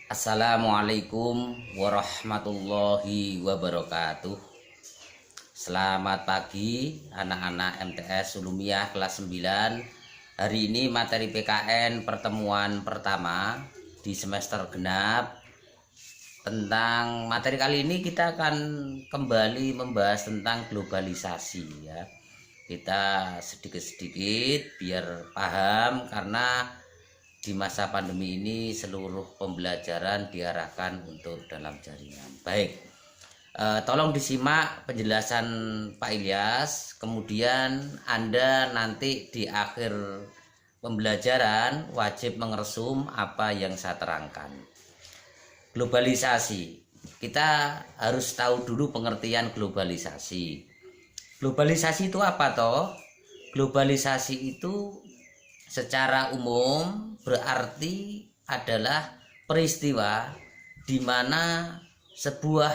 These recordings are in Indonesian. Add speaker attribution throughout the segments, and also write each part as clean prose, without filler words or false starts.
Speaker 1: Assalamualaikum warahmatullahi wabarakatuh. Selamat pagi anak-anak MTS Ulumiyah kelas 9. Hari ini materi PKN pertemuan pertama di semester genap. Tentang materi kali ini kita akan kembali membahas tentang globalisasi ya. Kita sedikit-sedikit biar paham, karena di masa pandemi ini seluruh pembelajaran diarahkan untuk dalam jaringan. Baik, tolong disimak penjelasan Pak Ilyas. Kemudian Anda nanti di akhir pembelajaran wajib mengersum apa yang saya terangkan. Globalisasi, kita harus tahu dulu pengertian globalisasi. Globalisasi itu apa toh? Globalisasi itu secara umum berarti adalah peristiwa di mana sebuah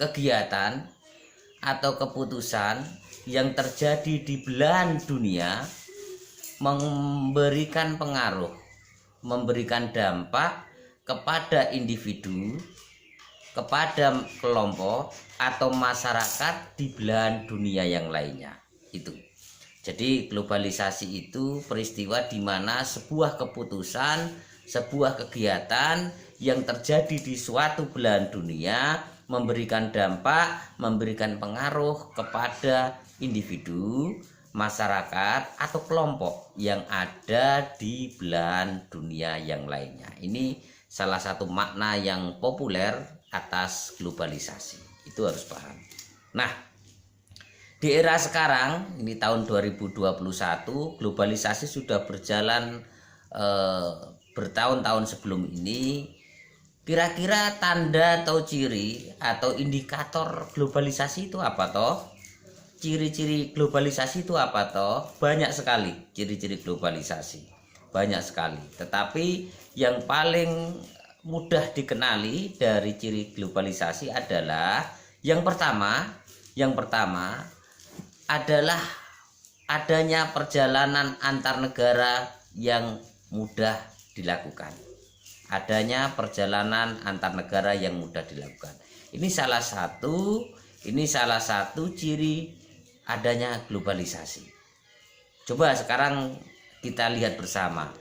Speaker 1: kegiatan atau keputusan yang terjadi di belahan dunia memberikan pengaruh, memberikan dampak kepada individu, kepada kelompok atau masyarakat di belahan dunia yang lainnya. Itu. Jadi globalisasi itu peristiwa di mana sebuah keputusan, sebuah kegiatan yang terjadi di suatu belahan dunia memberikan dampak, memberikan pengaruh kepada individu, masyarakat atau kelompok yang ada di belahan dunia yang lainnya. Ini salah satu makna yang populer atas globalisasi. Itu harus paham. Nah, di era sekarang, ini tahun 2021, globalisasi sudah berjalan bertahun-tahun sebelum ini. Kira-kira tanda atau ciri atau indikator globalisasi itu apa toh? Ciri-ciri globalisasi itu apa toh? Banyak sekali ciri-ciri globalisasi. Banyak sekali. Tetapi yang paling mudah dikenali dari ciri globalisasi adalah yang pertama adalah adanya perjalanan antar negara yang mudah dilakukan. Adanya perjalanan antar negara yang mudah dilakukan. Ini salah satu ciri adanya globalisasi. Coba sekarang kita lihat bersama.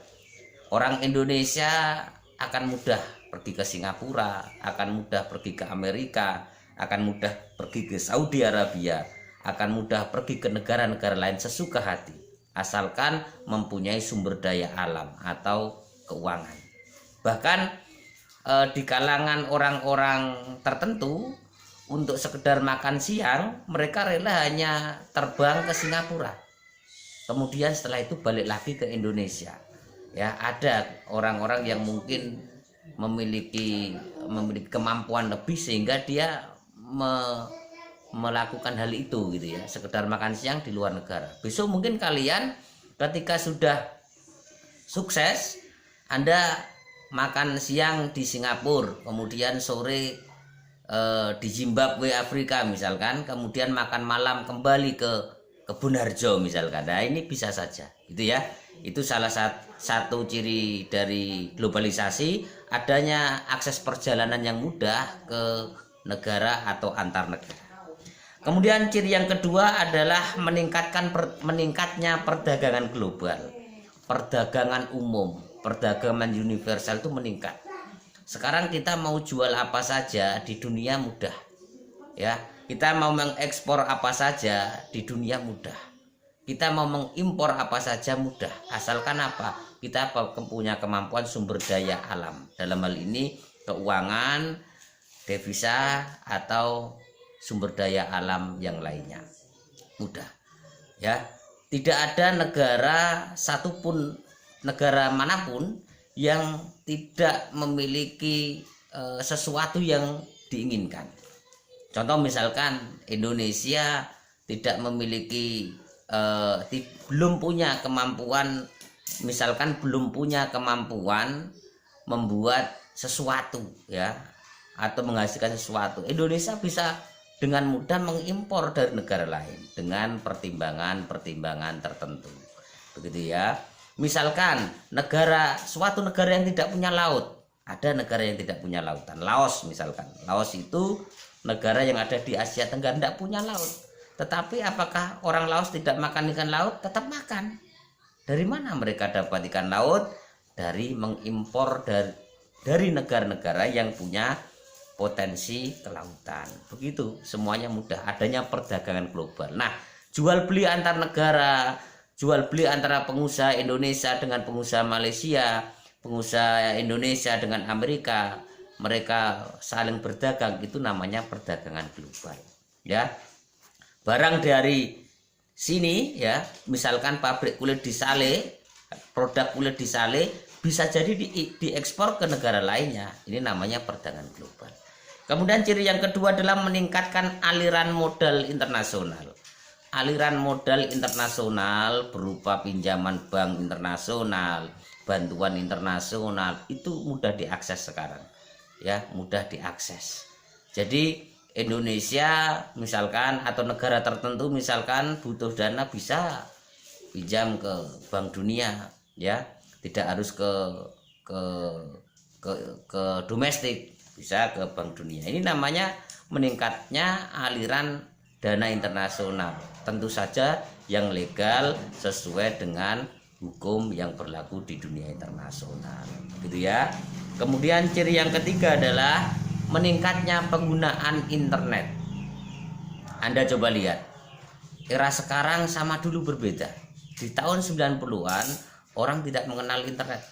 Speaker 1: Orang Indonesia akan mudah pergi ke Singapura, akan mudah pergi ke Amerika, akan mudah pergi ke Saudi Arabia, akan mudah pergi ke negara-negara lain sesuka hati, asalkan mempunyai sumber daya alam atau keuangan. Bahkan di kalangan orang-orang tertentu, untuk sekedar makan siang mereka rela hanya terbang ke Singapura, kemudian setelah itu balik lagi ke Indonesia. Ya, ada orang-orang yang mungkin memiliki kemampuan lebih sehingga dia melakukan hal itu gitu ya, sekedar makan siang di luar negara. Besok mungkin kalian ketika sudah sukses, Anda makan siang di Singapura, kemudian sore di Zimbabwe Afrika misalkan, kemudian makan malam kembali ke Kebun Harjo misalkan. Nah, ini bisa saja gitu ya. Itu salah satu ciri dari globalisasi, adanya akses perjalanan yang mudah ke negara atau antar negara. Kemudian ciri yang kedua adalah meningkatnya perdagangan global. Perdagangan umum, perdagangan universal itu meningkat. Sekarang kita mau jual apa saja di dunia mudah. Ya, kita mau mengekspor apa saja di dunia mudah. Kita mau mengimpor apa saja mudah, asalkan apa? Kita punya kemampuan sumber daya alam. Dalam hal ini keuangan, devisa atau sumber daya alam yang lainnya mudah ya. Tidak ada negara manapun yang tidak memiliki sesuatu yang diinginkan. Contoh misalkan Indonesia tidak memiliki belum punya kemampuan membuat sesuatu ya, atau menghasilkan sesuatu. Indonesia bisa dengan mudah mengimpor dari negara lain dengan pertimbangan tertentu. Begitu ya. Misalkan suatu negara yang tidak punya laut, Ada negara yang tidak punya lautan. Laos misalkan. Laos itu negara yang ada di Asia Tenggara, tidak punya laut. Tetapi apakah orang Laos tidak makan ikan laut? Tetap makan. Dari mana mereka dapat ikan laut? Dari mengimpor dari negara-negara yang punya potensi kelautan. Begitu, semuanya mudah. Adanya perdagangan global. Nah, jual beli antar negara, jual beli antara pengusaha Indonesia dengan pengusaha Malaysia, pengusaha Indonesia dengan Amerika, mereka saling berdagang, itu namanya perdagangan global. Ya, barang dari sini ya, misalkan pabrik kulit di Sale, produk kulit di Sale bisa jadi diekspor ke negara lainnya. Ini namanya perdagangan global. Kemudian ciri yang kedua adalah meningkatkan aliran modal internasional. Aliran modal internasional berupa pinjaman bank internasional, bantuan internasional itu mudah diakses sekarang. Ya, mudah diakses. Jadi Indonesia misalkan atau negara tertentu misalkan butuh dana bisa pinjam ke Bank Dunia, ya. Tidak harus ke domestik, bisa ke Bank Dunia. Ini namanya meningkatnya aliran dana internasional. Tentu saja yang legal sesuai dengan hukum yang berlaku di dunia internasional. Gitu ya. Kemudian ciri yang ketiga adalah meningkatnya penggunaan internet. Anda coba lihat. Era sekarang sama dulu berbeda. Di tahun 90-an orang tidak mengenal internet.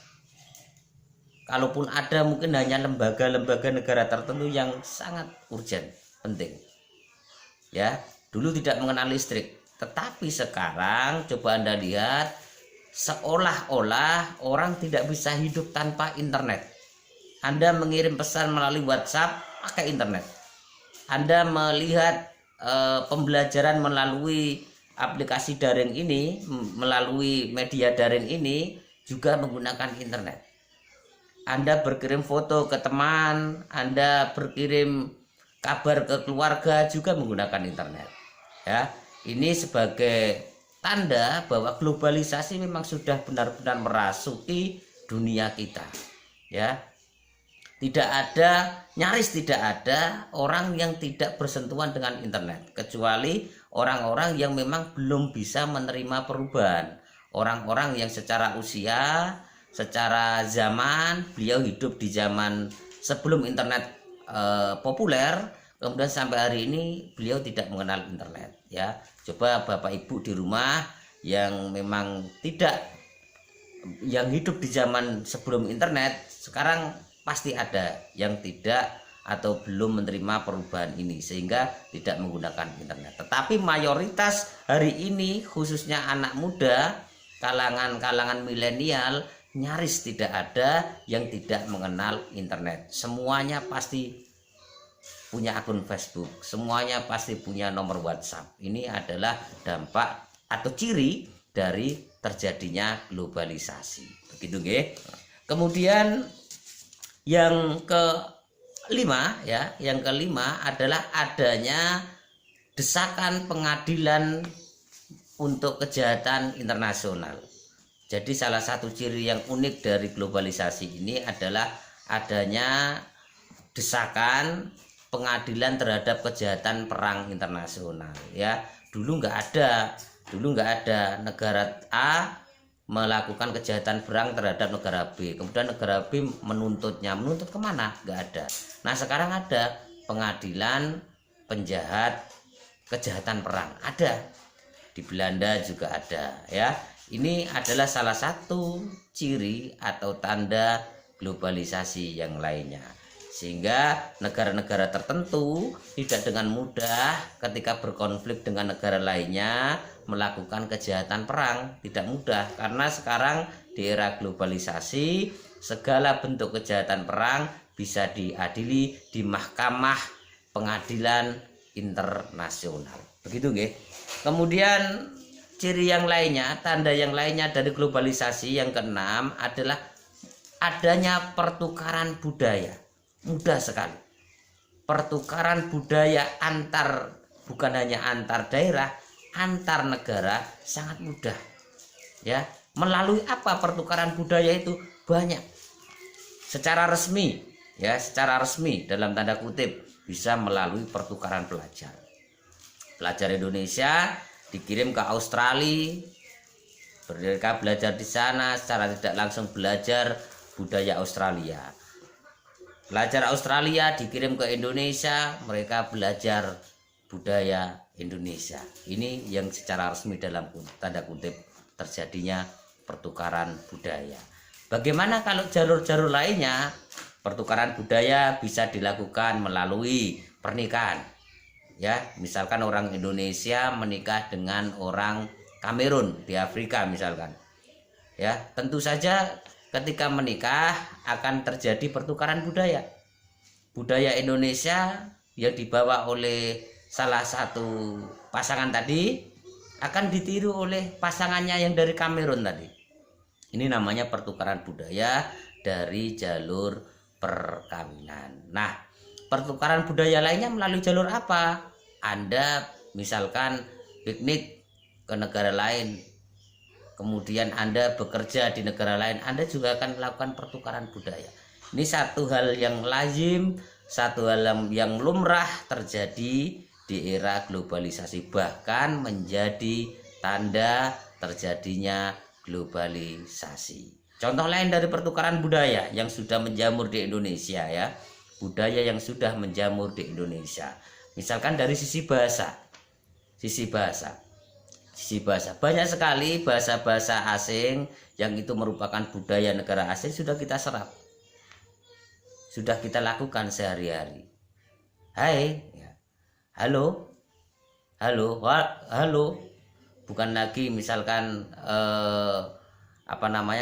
Speaker 1: Kalaupun ada mungkin hanya lembaga-lembaga negara tertentu yang sangat urgent, penting. Ya, dulu tidak mengenal listrik. Tetapi sekarang coba Anda lihat, seolah-olah orang tidak bisa hidup tanpa internet. Anda mengirim pesan melalui WhatsApp, pakai internet. Anda melihat pembelajaran melalui aplikasi daring ini, melalui media daring ini juga menggunakan internet. Anda berkirim foto ke teman, Anda berkirim kabar ke keluarga juga menggunakan internet. Ya, ini sebagai tanda bahwa globalisasi memang sudah benar-benar merasuki dunia kita. Ya, nyaris tidak ada orang yang tidak bersentuhan dengan internet, kecuali orang-orang yang memang belum bisa menerima perubahan. Orang-orang yang secara usia, secara zaman, beliau hidup di zaman sebelum internet populer, kemudian sampai hari ini beliau tidak mengenal internet. Ya, coba Bapak Ibu di rumah yang memang yang hidup di zaman sebelum internet, sekarang pasti ada yang tidak atau belum menerima perubahan ini sehingga tidak menggunakan internet. Tetapi mayoritas hari ini khususnya anak muda, kalangan milenial, nyaris tidak ada yang tidak mengenal internet. Semuanya pasti punya akun Facebook, semuanya pasti punya nomor WhatsApp. Ini adalah dampak atau ciri dari terjadinya globalisasi. Begitu nggih. Kemudian yang kelima adalah adanya desakan pengadilan untuk kejahatan internasional. Jadi salah satu ciri yang unik dari globalisasi ini adalah adanya desakan pengadilan terhadap kejahatan perang internasional. Ya, dulu nggak ada negara A melakukan kejahatan perang terhadap negara B, kemudian negara B menuntut kemana? Nggak ada. Nah, sekarang ada pengadilan penjahat kejahatan perang, ada di Belanda juga ada. Ya, ini adalah salah satu ciri atau tanda globalisasi yang lainnya, sehingga negara-negara tertentu tidak dengan mudah ketika berkonflik dengan negara lainnya melakukan kejahatan perang. Tidak mudah, karena sekarang di era globalisasi segala bentuk kejahatan perang bisa diadili di mahkamah pengadilan internasional. Begitu nggih. Kemudian ciri yang lainnya, tanda yang lainnya dari globalisasi yang keenam adalah adanya pertukaran budaya. Mudah sekali. Pertukaran budaya bukan hanya antar daerah, antar negara sangat mudah. Ya, melalui apa pertukaran budaya itu? Banyak. secara resmi, ya, secara resmi dalam tanda kutip bisa melalui pertukaran pelajar. Pelajar Indonesia dikirim ke Australia, mereka belajar di sana, secara tidak langsung belajar budaya Australia. Pelajar Australia dikirim ke Indonesia, mereka belajar budaya Indonesia. Ini yang secara resmi dalam tanda kutip terjadinya pertukaran budaya. Bagaimana kalau jalur-jalur lainnya? Pertukaran budaya bisa dilakukan melalui pernikahan. Ya, misalkan orang Indonesia menikah dengan orang Kamerun di Afrika misalkan. Ya, tentu saja ketika menikah akan terjadi pertukaran budaya. Budaya Indonesia yang dibawa oleh salah satu pasangan tadi akan ditiru oleh pasangannya yang dari Kamerun tadi. Ini namanya pertukaran budaya dari jalur perkawinan. Nah, pertukaran budaya lainnya melalui jalur apa? Anda misalkan piknik ke negara lain, kemudian Anda bekerja di negara lain, Anda juga akan melakukan pertukaran budaya. Ini satu hal yang lazim, satu hal yang lumrah terjadi di era globalisasi, bahkan menjadi tanda terjadinya globalisasi. Contoh lain dari pertukaran budaya yang sudah menjamur di Indonesia, ya, budaya yang sudah menjamur di Indonesia. Misalkan dari sisi bahasa, banyak sekali bahasa-bahasa asing yang itu merupakan budaya negara asing sudah kita serap, sudah kita lakukan sehari-hari. Hai, halo, bukan lagi misalkan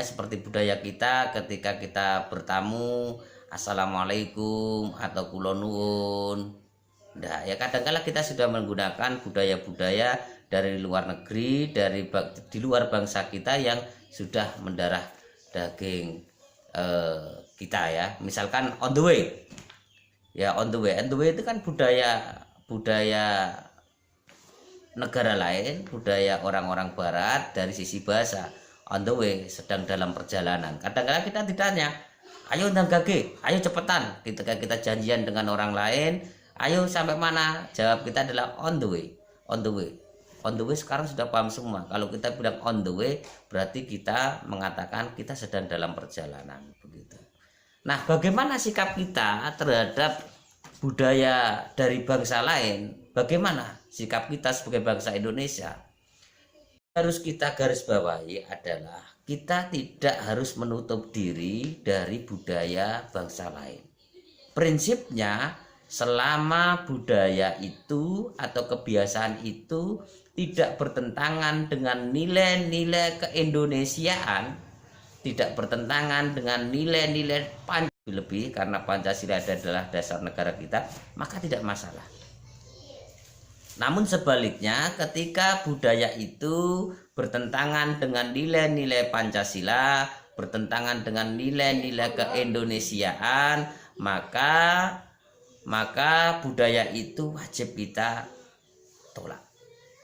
Speaker 1: seperti budaya kita ketika kita bertamu assalamualaikum atau kula nuwun. Nah, ya kadang-kala kita sudah menggunakan budaya-budaya dari luar negeri, di luar bangsa kita yang sudah mendarah daging kita, ya. Misalkan on the way. Ya, on the way itu kan budaya negara lain, budaya orang-orang barat dari sisi bahasa. On the way, sedang dalam perjalanan. Kadang-kadang kita ditanya, ayo ndang gage, ayo cepetan. Ketika kita janjian dengan orang lain, ayo sampai mana? Jawab kita adalah on the way. On the way sekarang sudah paham semua. Kalau kita bilang on the way, berarti kita mengatakan kita sedang dalam perjalanan, begitu. Nah, bagaimana sikap kita terhadap budaya dari bangsa lain? Bagaimana sikap kita sebagai bangsa Indonesia? Harus kita garis bawahi adalah kita tidak harus menutup diri dari budaya bangsa lain. Prinsipnya, selama budaya itu atau kebiasaan itu tidak bertentangan dengan nilai-nilai keindonesiaan, tidak bertentangan dengan nilai-nilai Pancasila, lebih karena Pancasila adalah dasar negara kita, maka tidak masalah. Namun sebaliknya, ketika budaya itu bertentangan dengan nilai-nilai Pancasila, bertentangan dengan nilai-nilai keindonesiaan, maka budaya itu wajib kita tolak.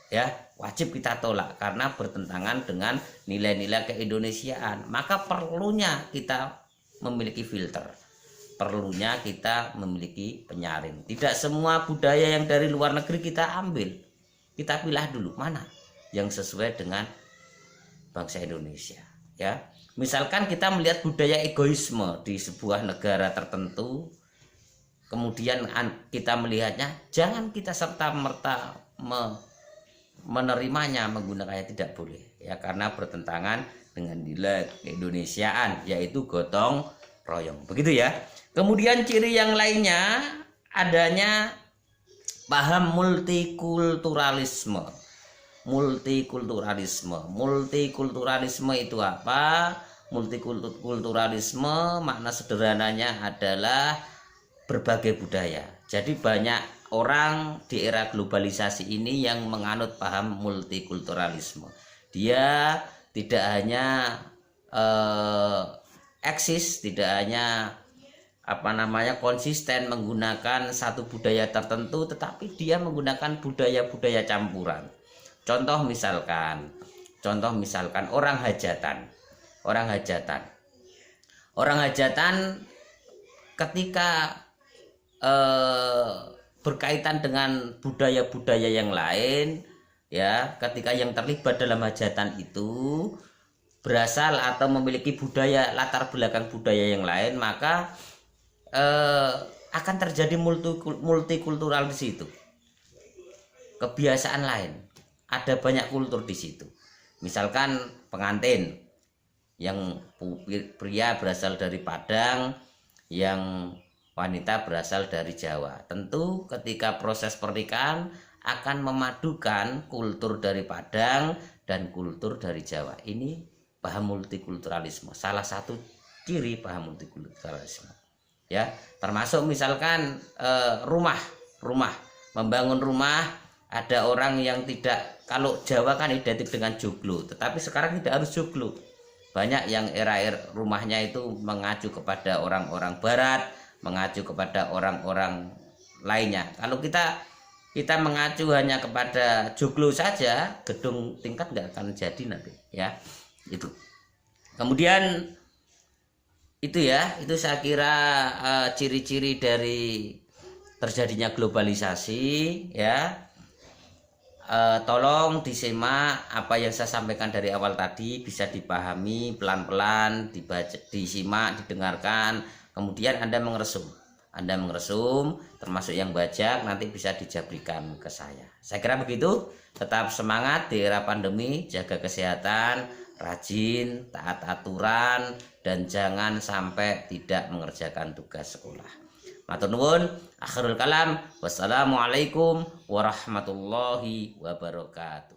Speaker 1: Ya, wajib kita tolak karena bertentangan dengan nilai-nilai keindonesiaan. Maka perlunya kita memiliki filter. Perlunya kita memiliki penyaring. Tidak semua budaya yang dari luar negeri kita ambil. Kita pilih dulu mana yang sesuai dengan bangsa Indonesia, ya. Misalkan kita melihat budaya egoisme di sebuah negara tertentu, kemudian kita melihatnya, jangan kita serta-merta menerimanya, menggunakannya, tidak boleh, ya, karena bertentangan dengan nilai keindonesiaan, yaitu gotong royong, begitu ya. Kemudian ciri yang lainnya adanya paham multikulturalisme. Multikulturalisme itu apa? Multikulturalisme makna sederhananya adalah berbagai budaya. Jadi banyak orang di era globalisasi ini yang menganut paham multikulturalisme. Dia tidak hanya eksis, tidak hanya konsisten menggunakan satu budaya tertentu, tetapi dia menggunakan budaya-budaya campuran. Contoh misalkan orang hajatan ketika berkaitan dengan budaya-budaya yang lain, ya, ketika yang terlibat dalam hajatan itu berasal atau memiliki budaya, latar belakang budaya yang lain, maka akan terjadi multikultural di situ. Kebiasaan lain, ada banyak kultur di situ. Misalkan pengantin yang pria berasal dari Padang, yang wanita berasal dari Jawa. Tentu ketika proses pernikahan akan memadukan kultur dari Padang dan kultur dari Jawa. Ini paham multikulturalisme, salah satu ciri paham multikulturalisme. Ya, termasuk misalkan rumah, membangun rumah, ada orang yang tidak, kalau Jawa kan identik dengan joglo, tetapi sekarang tidak harus joglo. Banyak yang era rumahnya itu mengacu kepada orang-orang barat, mengacu kepada orang-orang lainnya. Kalau kita mengacu hanya kepada joglo saja, gedung tingkat nggak akan jadi nanti, ya. Itu. Kemudian itu ya, itu saya kira ciri-ciri dari terjadinya globalisasi, ya. Tolong disimak apa yang saya sampaikan dari awal tadi, bisa dipahami pelan-pelan, dibaca, disimak, didengarkan, kemudian Anda mengeresum, termasuk yang bajak nanti bisa dijabrikan ke saya. Saya kira begitu. Tetap semangat di era pandemi, jaga kesehatan, rajin, taat aturan, dan jangan sampai tidak mengerjakan tugas sekolah. Matur nuwun, akhirul kalam. Wassalamualaikum warahmatullahi wabarakatuh.